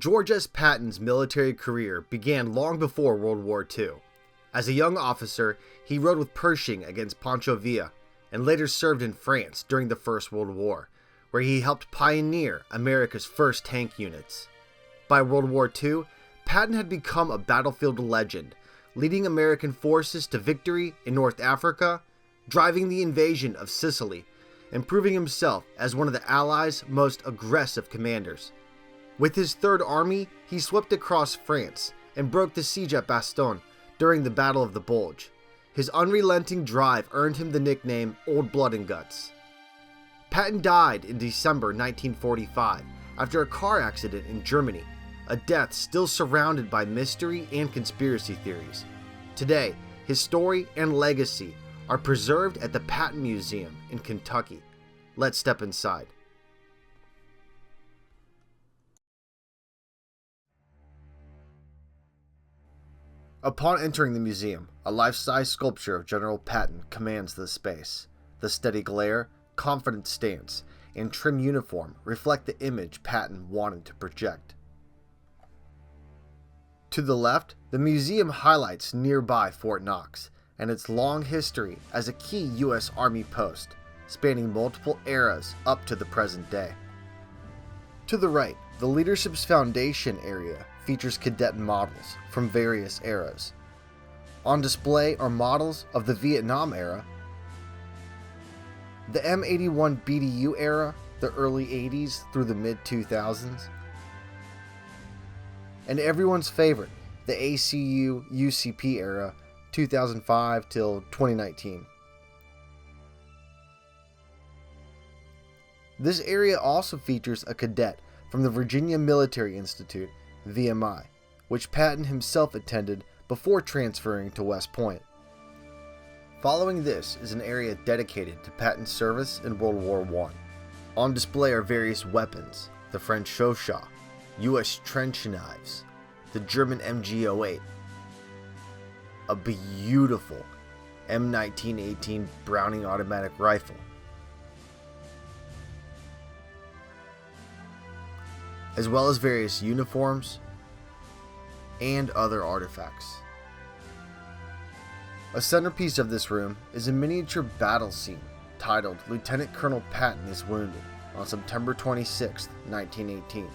George S. Patton's military career began long before World War II. As a young officer, he rode with Pershing against Pancho Villa, and later served in France during the First World War, where he helped pioneer America's first tank units. By World War II, Patton had become a battlefield legend, leading American forces to victory in North Africa, driving the invasion of Sicily, and proving himself as one of the Allies' most aggressive commanders. With his Third Army, he swept across France and broke the siege at Bastogne during the Battle of the Bulge. His unrelenting drive earned him the nickname Old Blood and Guts. Patton died in December 1945 after a car accident in Germany, a death still surrounded by mystery and conspiracy theories. Today, his story and legacy are preserved at the Patton Museum in Kentucky. Let's step inside. Upon entering the museum, a life-size sculpture of General Patton commands the space. The steady glare, confident stance, and trim uniform reflect the image Patton wanted to project. To the left, the museum highlights nearby Fort Knox and its long history as a key U.S. Army post, spanning multiple eras up to the present day. To the right, the Leadership's Foundation area features cadet models from various eras. On display are models of the Vietnam era, the M81 BDU era, the early 80s through the mid-2000s, and everyone's favorite, the ACU UCP era, 2005 till 2019. This area also features a cadet from the Virginia Military Institute, VMI, which Patton himself attended before transferring to West Point. Following this is an area dedicated to Patton's service in World War I. On display are various weapons, the French Chauchat, U.S. trench knives, the German MG08, a beautiful M1918 Browning automatic rifle, as well as various uniforms and other artifacts. A centerpiece of this room is a miniature battle scene titled Lieutenant Colonel Patton is Wounded on September 26, 1918.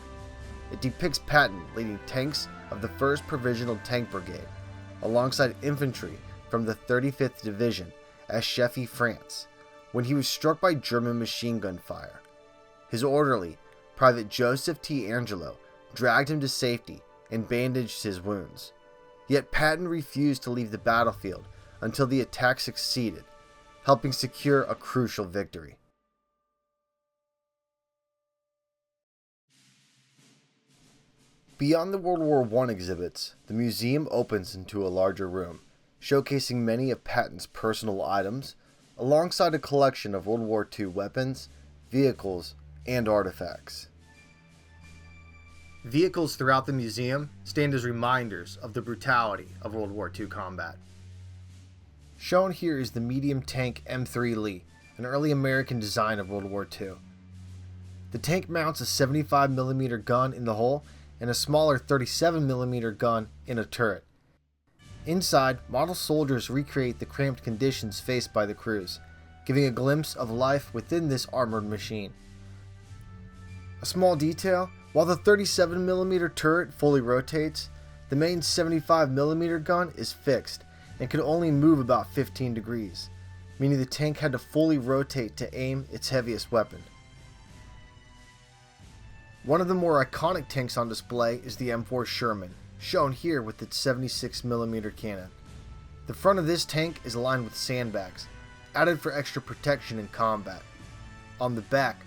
It depicts Patton leading tanks of the 1st Provisional Tank Brigade alongside infantry from the 35th Division at Cheffy, France, when he was struck by German machine gun fire. His orderly, Private Joseph T. Angelo, dragged him to safety and bandaged his wounds. Yet Patton refused to leave the battlefield until the attack succeeded, helping secure a crucial victory. Beyond the World War I exhibits, the museum opens into a larger room, showcasing many of Patton's personal items, alongside a collection of World War II weapons, vehicles, and artifacts. Vehicles throughout the museum stand as reminders of the brutality of World War II combat. Shown here is the medium tank M3 Lee, an early American design of World War II. The tank mounts a 75mm gun in the hull and a smaller 37mm gun in a turret. Inside, model soldiers recreate the cramped conditions faced by the crews, giving a glimpse of life within this armored machine. A small detail, while the 37mm turret fully rotates, the main 75mm gun is fixed and can only move about 15 degrees, meaning the tank had to fully rotate to aim its heaviest weapon. One of the more iconic tanks on display is the M4 Sherman, shown here with its 76mm cannon. The front of this tank is lined with sandbags, added for extra protection in combat. On the back,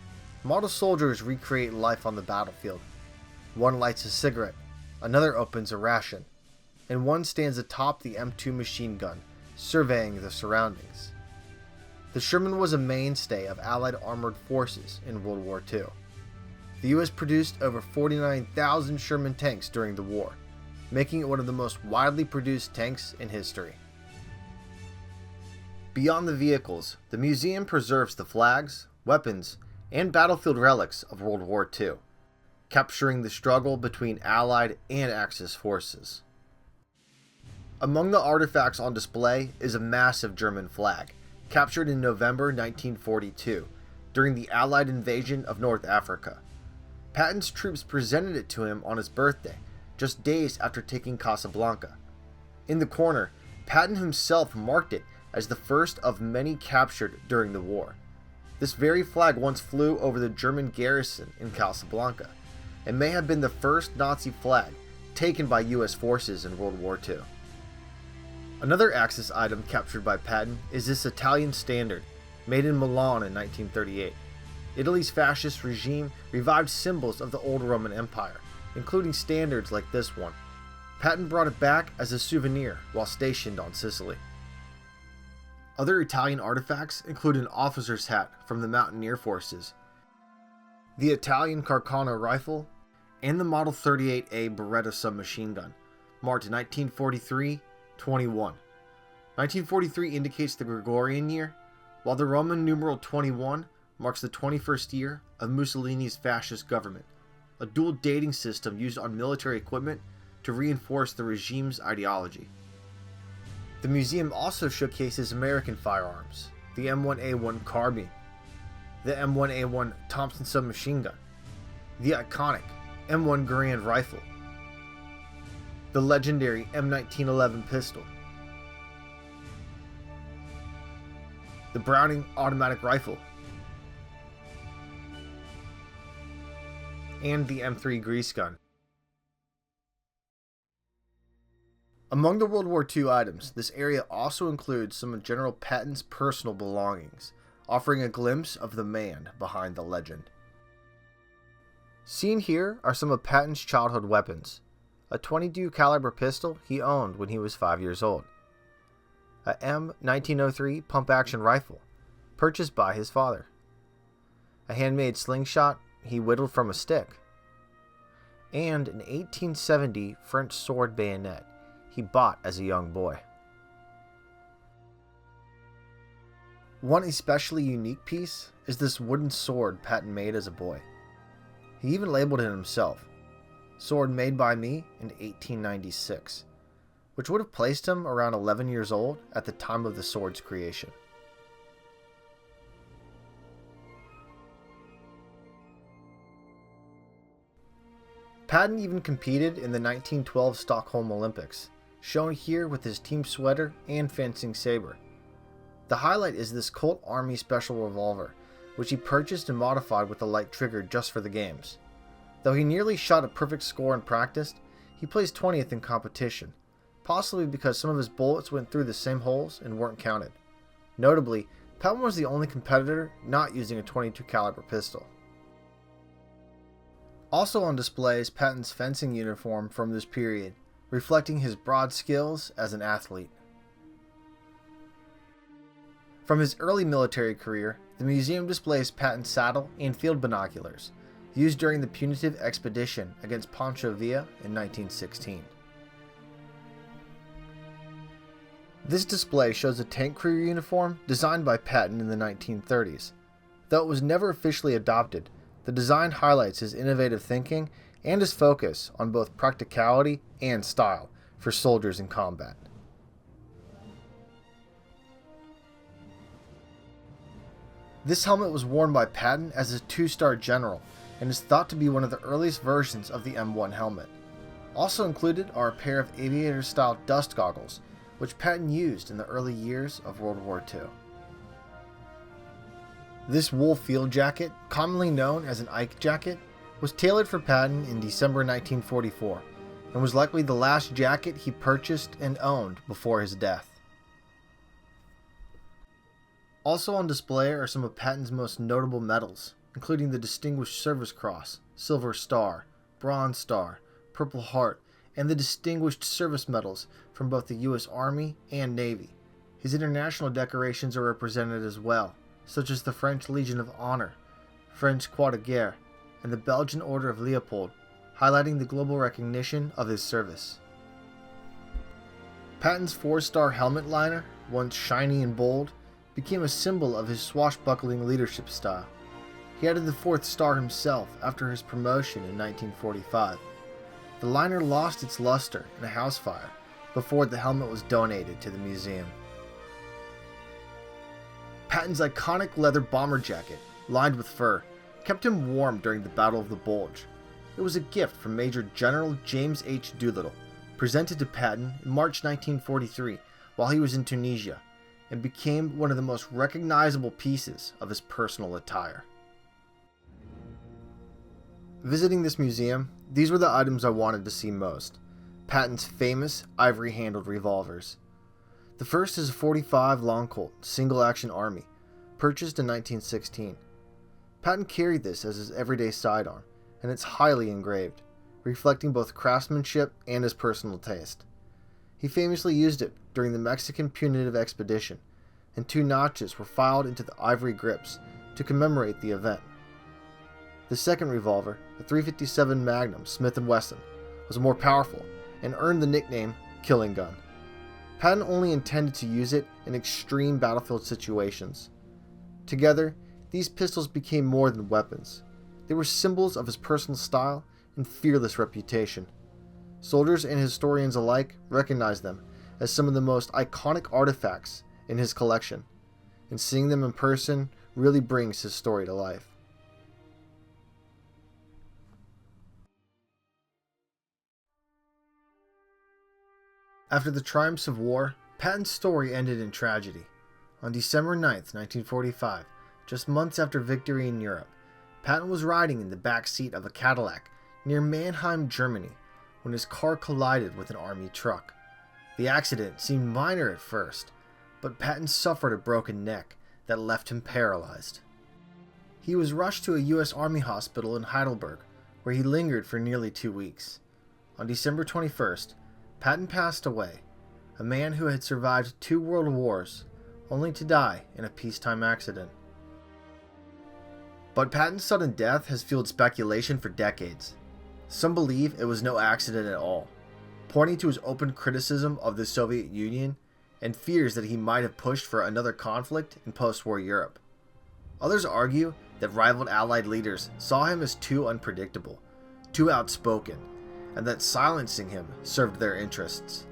model soldiers recreate life on the battlefield. One lights a cigarette, another opens a ration, and one stands atop the M2 machine gun, surveying the surroundings. The Sherman was a mainstay of Allied armored forces in World War II. The U.S. produced over 49,000 Sherman tanks during the war, making it one of the most widely produced tanks in history. Beyond the vehicles, the museum preserves the flags, weapons, and battlefield relics of World War II. capturing the struggle between Allied and Axis forces. Among the artifacts on display is a massive German flag, captured in November 1942, during the Allied invasion of North Africa. Patton's troops presented it to him on his birthday, just days after taking Casablanca. In the corner, Patton himself marked it as the first of many captured during the war. This very flag once flew over the German garrison in Casablanca, and may have been the first Nazi flag taken by US forces in World War II. Another Axis item captured by Patton is this Italian standard, made in Milan in 1938. Italy's fascist regime revived symbols of the old Roman Empire, including standards like this one. Patton brought it back as a souvenir while stationed on Sicily. Other Italian artifacts include an officer's hat from the Mountaineer Forces, the Italian Carcano rifle, and the Model 38A Beretta submachine gun, marked 1943-21. 1943 indicates the Gregorian year, while the Roman numeral 21 marks the 21st year of Mussolini's fascist government, a dual dating system used on military equipment to reinforce the regime's ideology. The museum also showcases American firearms, the M1A1 carbine, the M1A1 Thompson submachine gun, the iconic M1 Garand rifle, the legendary M1911 pistol, the Browning automatic rifle, and the M3 grease gun. Among the World War II items, this area also includes some of General Patton's personal belongings, offering a glimpse of the man behind the legend. Seen here are some of Patton's childhood weapons: a .22 caliber pistol he owned when he was 5 years old, a M1903 pump-action rifle purchased by his father, a handmade slingshot he whittled from a stick, and an 1870 French sword bayonet he bought as a young boy. One especially unique piece is this wooden sword Patton made as a boy. He even labeled it himself, "Sword made by me in 1896, which would have placed him around 11 years old at the time of the sword's creation. Patton even competed in the 1912 Stockholm Olympics, shown here with his team sweater and fencing saber. The highlight is this Colt Army Special revolver, which he purchased and modified with a light trigger just for the games. Though he nearly shot a perfect score in practice, he placed 20th in competition, possibly because some of his bullets went through the same holes and weren't counted. Notably, Patton was the only competitor not using a .22 caliber pistol. Also on display is Patton's fencing uniform from this period, reflecting his broad skills as an athlete. From his early military career, the museum displays Patton's saddle and field binoculars, used during the punitive expedition against Pancho Villa in 1916. This display shows a tank crew uniform designed by Patton in the 1930s. Though it was never officially adopted, the design highlights his innovative thinking and his focus on both practicality and style for soldiers in combat. This helmet was worn by Patton as a 2-star general and is thought to be one of the earliest versions of the M1 helmet. Also included are a pair of aviator-style dust goggles, which Patton used in the early years of World War II. This wool field jacket, commonly known as an Ike jacket, was tailored for Patton in December 1944 and was likely the last jacket he purchased and owned before his death. Also on display are some of Patton's most notable medals, including the Distinguished Service Cross, Silver Star, Bronze Star, Purple Heart, and the Distinguished Service Medals from both the U.S. Army and Navy. His international decorations are represented as well, such as the French Legion of Honor, French Croix de Guerre, and the Belgian Order of Leopold, highlighting the global recognition of his service. Patton's 4-star helmet liner, once shiny and bold, became a symbol of his swashbuckling leadership style. He added the 4th star himself after his promotion in 1945. The liner lost its luster in a house fire before the helmet was donated to the museum. Patton's iconic leather bomber jacket, lined with fur, kept him warm during the Battle of the Bulge. It was a gift from Major General James H. Doolittle, presented to Patton in March 1943 while he was in Tunisia, and became one of the most recognizable pieces of his personal attire. Visiting this museum, these were the items I wanted to see most: Patton's famous ivory-handled revolvers. The first is a .45 Long Colt single-action Army, purchased in 1916. Patton carried this as his everyday sidearm, and it's highly engraved, reflecting both craftsmanship and his personal taste. He famously used it during the Mexican Punitive Expedition, and 2 notches were filed into the ivory grips to commemorate the event. The second revolver, a .357 Magnum Smith & Wesson, was more powerful and earned the nickname Killing Gun. Patton only intended to use it in extreme battlefield situations. Together, these pistols became more than weapons. They were symbols of his personal style and fearless reputation. Soldiers and historians alike recognize them as some of the most iconic artifacts in his collection, and seeing them in person really brings his story to life. After the triumphs of war, Patton's story ended in tragedy. On December 9, 1945, just months after victory in Europe, Patton was riding in the back seat of a Cadillac near Mannheim, Germany, when his car collided with an army truck. The accident seemed minor at first, but Patton suffered a broken neck that left him paralyzed. He was rushed to a U.S. Army hospital in Heidelberg, where he lingered for nearly 2 weeks. On December 21st, Patton passed away, a man who had survived 2 world wars, only to die in a peacetime accident. But Patton's sudden death has fueled speculation for decades. Some believe it was no accident at all, pointing to his open criticism of the Soviet Union and fears that he might have pushed for another conflict in post-war Europe. Others argue that rival Allied leaders saw him as too unpredictable, too outspoken, and that silencing him served their interests.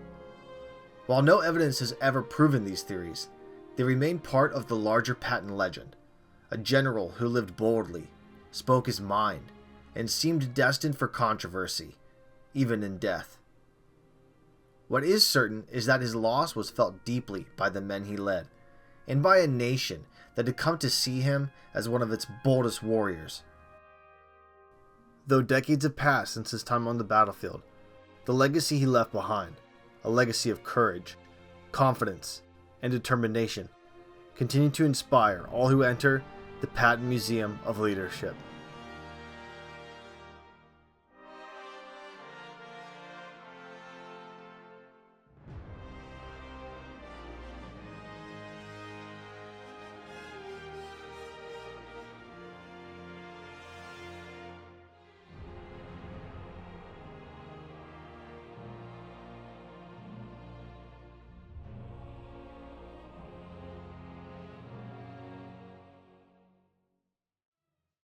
While no evidence has ever proven these theories, they remain part of the larger Patton legend, a general who lived boldly, spoke his mind, and seemed destined for controversy, even in death. What is certain is that his loss was felt deeply by the men he led, and by a nation that had come to see him as one of its boldest warriors. Though decades have passed since his time on the battlefield, the legacy he left behind, a legacy of courage, confidence, and determination, continue to inspire all who enter the Patton Museum of Leadership.